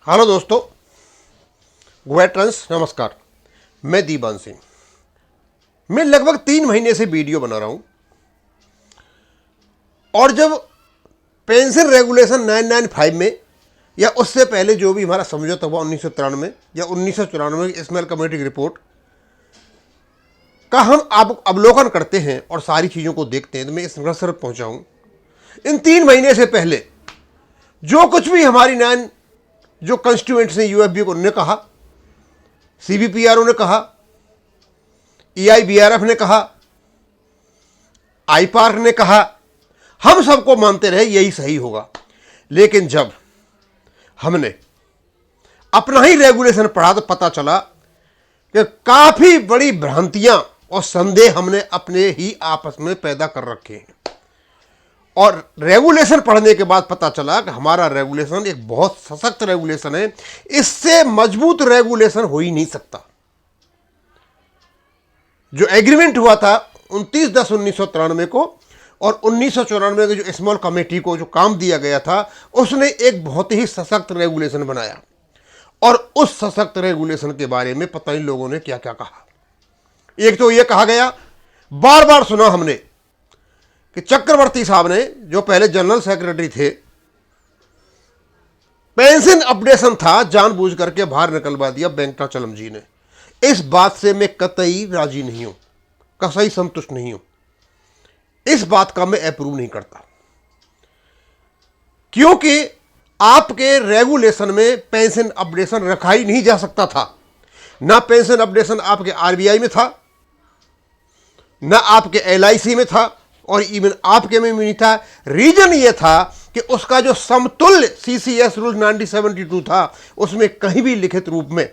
Hello दोस्तों, veterans नमस्कार। मैं दीवान सिंह। मैं लगभग 3 महीने से वीडियो बना रहा हूं और जब पेंशन रेगुलेशन 995 में या उससे पहले जो भी हमारा समझौता हुआ 1993 या 1994 की स्मॉल कम्युनिटी की रिपोर्ट का हम आप अवलोकन करते हैं और सारी चीज़ों को देखते हैं, तो मैं इस निष्कर्ष पर पहुंचा हूं। इन 3 महीने से पहले जो कुछ भी हमारी जो कंस्टिट्यूएंट्स ने यूएफबी को ने कहा, सीबीपीआरओ ने कहा, ईआईबीआरएफ ने कहा, आईपार्क ने कहा, हम सबको मानते रहे यही सही होगा। लेकिन जब हमने अपना ही रेगुलेशन पढ़ा तो पता चला कि काफी बड़ी भ्रांतियां और संदेह हमने अपने ही आपस में पैदा कर रखे हैं। और रेगुलेशन पढ़ने के बाद पता चला कि हमारा रेगुलेशन एक बहुत सशक्त रेगुलेशन है, इससे मजबूत रेगुलेशन हो ही नहीं सकता। जो एग्रीमेंट हुआ था 29/10/1993 को और 1994 के जो स्मॉल कमेटी को जो काम दिया गया था, उसने एक बहुत ही सशक्त रेगुलेशन बनाया। और उस सशक्त रेगुलेशन के बारे में पता नहीं लोगों ने क्या क्या कहा। एक तो यह कहा गया, बार बार सुना हमने कि चक्रवर्ती साहब ने, जो पहले जनरल सेक्रेटरी थे, पेंशन अपडेशन था जानबूझ करके बाहर निकलवा दिया वेंकटाचलम जी ने। इस बात से मैं कतई राजी नहीं हूं, कतई संतुष्ट नहीं हूं। इस बात का मैं अप्रूव नहीं करता, क्योंकि आपके रेगुलेशन में पेंशन अपडेशन रखा ही नहीं जा सकता था। ना पेंशन अपडेशन आपके आरबीआई में था, ना आपके एलआईसी में था, और इवन आपके में भी नहीं था। रीजन ये था कि उसका जो समतुल्य सीसीएस रूल 1972 था, उसमें कहीं भी लिखित रूप में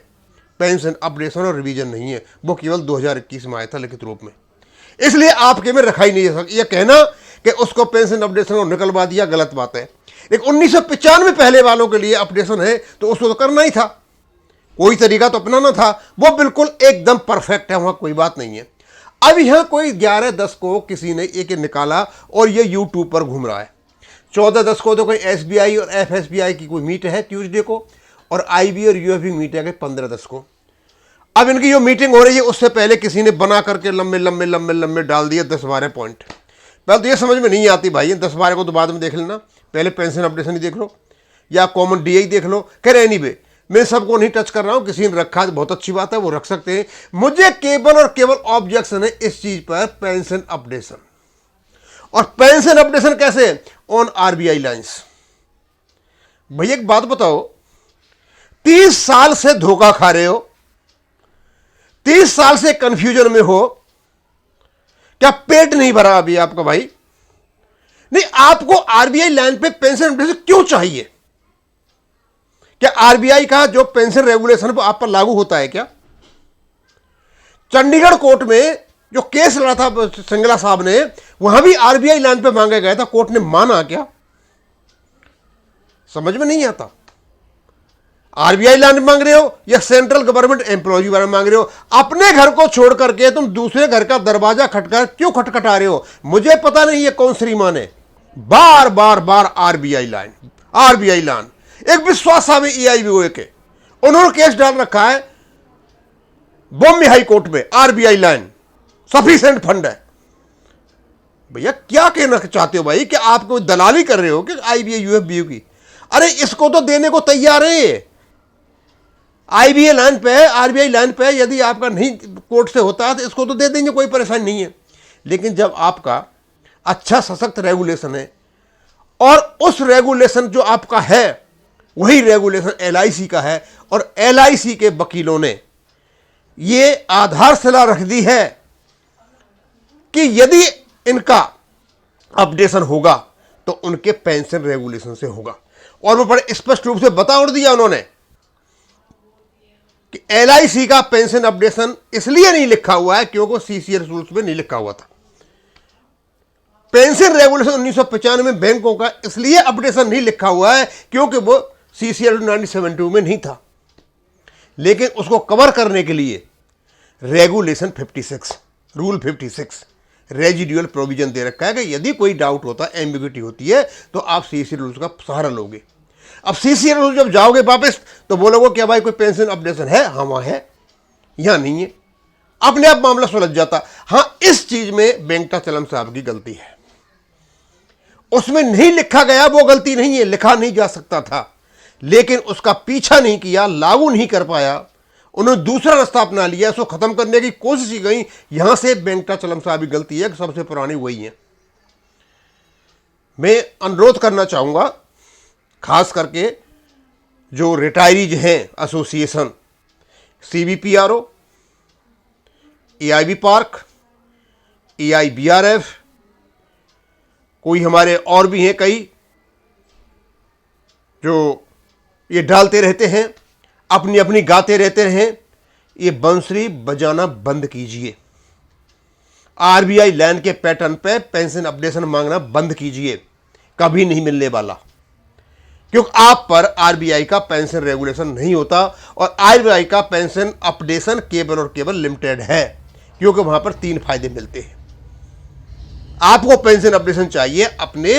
पेंशन अपडेशन और रिवीजन नहीं है। वो केवल 2021 में आया था लिखित रूप में, इसलिए आपके में रखा ही नहीं जा सकता। यह कहना कि उसको पेंशन अपडेशन को निकलवा दिया गलत बात है। लेकिन 1995 पहले वालों के लिए अपडेशन है तो उसको तो करना ही था, कोई तरीका तो अपनाना था। वो बिल्कुल एकदम परफेक्ट है, वहां कोई बात नहीं है। अब यहां कोई 11/10 को किसी ने एक निकाला और ये यूट्यूब पर घूम रहा है। 14/10 को तो कोई एसबीआई और एफएसबीआई की कोई मीट है ट्यूसडे को, और आईबी और यूएफबी मीट है 15/10 को। अब इनकी जो मीटिंग हो रही है उससे पहले किसी ने बना करके लंबे लंबे लंबे लंबे डाल दिए 10-12 पॉइंट। पहले तो ये समझ में नहीं आती भाई, 10-12 को तो बाद में देख लेना, पहले पेंशन अपडेशन ही देख लो या कॉमन डीए ही देख लो। खैर एनीवे, मैं सबको नहीं टच कर रहा हूं, किसी ने रखा तो बहुत अच्छी बात है, वो रख सकते हैं। मुझे केवल और केवल ऑब्जेक्शन है इस चीज पर, पेंशन अपडेशन। और पेंशन अपडेशन कैसे? On RBI lines. भैया एक बात बताओ, 30 साल से धोखा खा रहे हो, 30 साल से कंफ्यूजन में हो, क्या पेट नहीं भरा अभी आपका भाई? नहीं, आपको आरबीआई लाइन पे पेंशन अपडेशन क्यों चाहिए? क्या आरबीआई का जो पेंशन रेगुलेशन आप पर लागू होता है क्या? चंडीगढ़ कोर्ट में जो केस लड़ा था सिंगला साहब ने, वहां भी आरबीआई लाइन पे मांगा गया था, कोर्ट ने माना क्या? समझ में नहीं आता। आरबीआई लाइन मांग रहे हो या सेंट्रल गवर्नमेंट एम्प्लॉय बारे में मांग रहे हो? अपने घर को छोड़ करके तुम दूसरे घर का दरवाजा खटखटा क्यों खटखटा रहे हो? मुझे पता नहीं ये कौन श्रीमान है। बार बार बार आरबीआई लाइन, आरबीआई लाइन। एक विश्वास साहब ईआईबीओ के, उन्होंने केस डाल रखा है बॉम्बे हाई कोर्ट में, आरबीआई लाइन सफिशिएंट फंड है। भैया क्या कहना चाहते हो भाई, कि आप कोई दलाली कर रहे हो कि आईबीआई यूएफबीयू की? अरे इसको तो देने को तैयार है, आईबीआई लाइन पे, आरबीआई लाइन पे। यदि आपका नहीं कोर्ट से होता है तो इसको तो दे देंगे, कोई परेशानी नहीं है। लेकिन जब आपका अच्छा सशक्त रेगुलेशन है और उस रेगुलेशन जो आपका है वही रेगुलेशन एलआईसी का है, और एलआईसी के वकीलों ने ये आधारशिला रख दी है कि यदि इनका अपडेशन होगा तो उनके पेंशन रेगुलेशन से होगा। और वो बड़े स्पष्ट रूप से बता और दिया उन्होंने कि एलआईसी का पेंशन अपडेशन इसलिए नहीं लिखा हुआ है क्योंकि सीसीएस रूल्स में नहीं लिखा हुआ था। पेंशन रेगुलेशन 1995 में बैंकों का इसलिए अपडेशन नहीं लिखा हुआ है क्योंकि वो सीसीएल 1972 में नहीं था। लेकिन उसको कवर करने के लिए रेगुलेशन 56, रूल 56 रेजिडुअल प्रोविजन दे रखा है कि यदि कोई डाउट होता है, एम्बिग्युइटी होती है, तो आप सीसीएल रूल्स का सहारा लोगे। अब सीसीएल रूल जब जाओगे वापस तो बोलोगे क्या भाई कोई पेंशन अपडेशन है? हाँ वहाँ है, यहाँ नहीं है, अपने आप मामला सुलझ जाता। हाँ इस चीज में वेंकटाचलम साहब की गलती है, उसमें नहीं लिखा गया, वो गलती नहीं है, लिखा नहीं जा सकता था, लेकिन उसका पीछा नहीं किया, लागू नहीं कर पाया, उन्होंने दूसरा रास्ता अपना लिया, उसको खत्म करने की कोशिश की गई। यहां से वेंकटाचलम साहब की गलती है कि सबसे पुरानी वही है। मैं अनुरोध करना चाहूंगा खास करके जो रिटायरीज हैं association, CBPRO, AIB park, AIBRF, कोई हमारे और भी हैं कई जो ये डालते रहते हैं, अपनी अपनी गाते रहते हैं, ये बंसुरी बजाना बंद कीजिए। RBI लैंड के पैटर्न पे पेंशन अपडेशन मांगना बंद कीजिए, कभी नहीं मिलने वाला, क्योंकि आप पर RBI का पेंशन रेगुलेशन नहीं होता, और RBI का पेंशन अपडेशन केवल और केवल लिमिटेड है, क्योंकि वहां पर 3 फायदे मिलते हैं। आपको पेंशन अपडेशन चाहिए अपने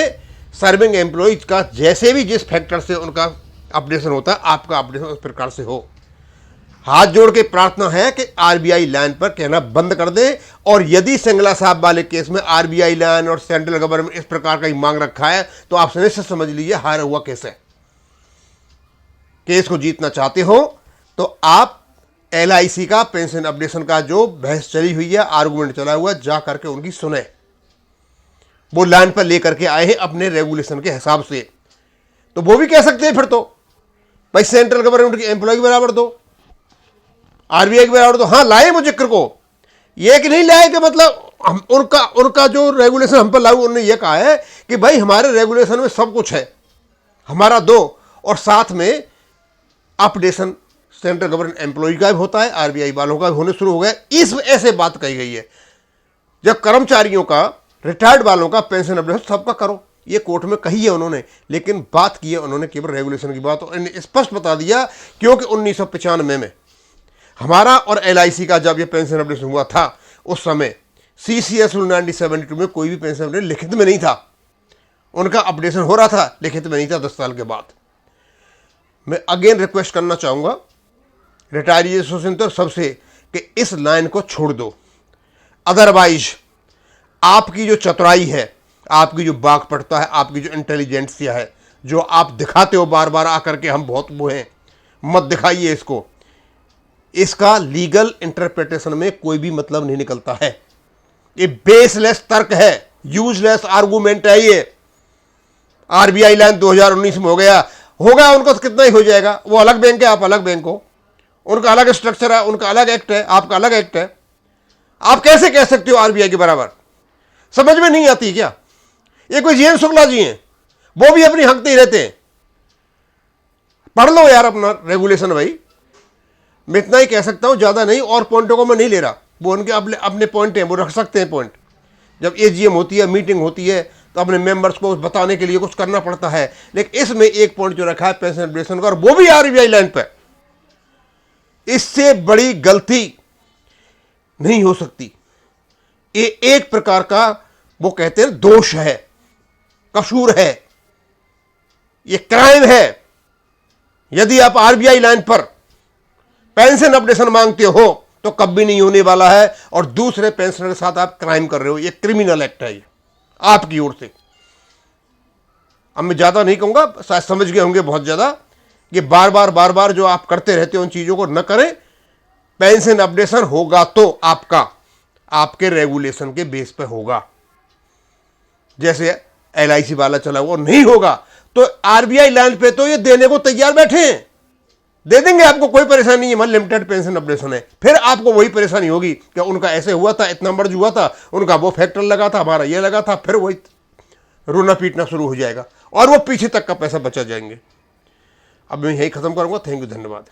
सर्विंग एम्प्लॉयज का, जैसे भी जिस फैक्टर से उनका अपडेशन होता है, आपका अपडेशन उस प्रकार से हो। हाथ जोड़ के प्रार्थना है कि RBI लैंड पर कहना बंद कर दे, और यदि सिंगला साहब वाले केस में RBI लैंड और सेंट्रल गवर्नमेंट इस प्रकार का ही मांग रखा है, तो आप निश्चित समझ लीजिए हारा हुआ केस है। केस को जीतना चाहते हो तो आप LIC का पेंशन अपडेशन का जो बहस चली हुई है, आर्गुमेंट चला हुआ, जा करके उनकी सुने। वो लैंड पर लेकर के आए हैं अपने रेगुलेशन के हिसाब से, तो वो भी कह सकते हैं फिर तो भाई सेंट्रल गवर्नमेंट के एम्प्लॉय के बराबर दो, RBI के बराबर दो। हाँ लाए वो जिक्र को, ये कि नहीं लाए कि मतलब हम उनका जो रेगुलेशन हम पर लागू, उन्होंने ये कहा है कि भाई हमारे रेगुलेशन में सब कुछ है, हमारा दो, और साथ में अपडेशन सेंट्रल गवर्नमेंट एम्प्लॉय का भी होता है, RBI वालों का भी होने शुरू हो गया। इस ऐसे बात कही गई है, जब कर्मचारियों का, रिटायर्ड वालों का पेंशन अपडेशन सबका करो, ये कोर्ट में कही है उन्होंने, लेकिन बात की है उन्होंने केवल रेगुलेशन की बात, और इन्हें स्पष्ट बता दिया, क्योंकि 1995 में हमारा और LIC का जब ये पेंशन अपडेशन हुआ था, उस समय CCS रूल 1972 में कोई भी पेंशन अपडेशन लिखित में नहीं था, उनका अपडेशन हो रहा था, लिखित में नहीं था 10 साल के बाद। मैं अगेन रिक्वेस्ट करना चाहूंगा रिटायरी एसोसिएशन तो सबसे कि इस लाइन को छोड़ दो, अदरवाइज आपकी जो चतुराई है, आपकी जो बाग पड़ता है, आपकी जो इंटेलिजेंसिया है, जो आप दिखाते हो बार बार आकर के हम बहुत वो हैं, मत दिखाइए इसको। इसका लीगल इंटरप्रिटेशन में कोई भी मतलब नहीं निकलता है, ये बेसलेस तर्क है, यूजलेस आर्गूमेंट है ये। RBI लैंड 2019 में हो गया उनको तो कितना ही हो जाएगा, वो अलग बैंक है, आप अलग बैंक हो, उनका अलग स्ट्रक्चर है, उनका अलग एक्ट है, आपका अलग एक्ट है। आप कैसे कह सकते हो RBI के बराबर? समझ में नहीं आती क्या? ये कोई GN शुक्ला जी हैं, वो भी अपनी हकते ही रहते हैं। पढ़ लो यार अपना रेगुलेशन भाई। मैं इतना ही कह सकता हूं, ज्यादा नहीं, और पॉइंटों को मैं नहीं ले रहा, वो उनके अपने पॉइंट हैं, वो रख सकते हैं पॉइंट। जब AGM होती है, मीटिंग होती है, तो अपने मेंबर्स को बताने के लिए कुछ करना पड़ता है, लेकिन इसमें एक पॉइंट जो रखा है पेंशन अपडेशन का, और वो भी RBI लाइन पर, इससे बड़ी गलती नहीं हो सकती। ये एक प्रकार का वो कहते हैं दोष है, कसूर है, ये क्राइम है। यदि आप RBI लाइन पर पेंशन अपडेशन मांगते हो तो कभी नहीं होने वाला है, और दूसरे पेंशनर के साथ आप क्राइम कर रहे हो, ये क्रिमिनल एक्ट है ये आपकी ओर से। अब मैं ज्यादा नहीं कहूंगा, शायद समझ गए होंगे बहुत ज्यादा, कि बार बार जो आप करते रहते हो उन चीजों को न करें। पेंशन अपडेशन होगा तो आपके रेगुलेशन के बेस पे होगा, जैसे LIC वाला चला हुआ, नहीं होगा तो RBI लैंड पे तो ये देने को तैयार बैठे हैं, दे देंगे आपको, कोई परेशानी नहीं है। मान लिमिटेड पेंशन अपडेशन है, फिर आपको वही परेशानी होगी कि उनका ऐसे हुआ था, इतना मर्ज हुआ था, उनका वो फैक्टर लगा था, हमारा ये लगा था, फिर वही रोना पीटना शुरू हो जाएगा, और वो पीछे तक का पैसा बचा जाएंगे। अब मैं यही खत्म करूंगा। थैंक यू, धन्यवाद।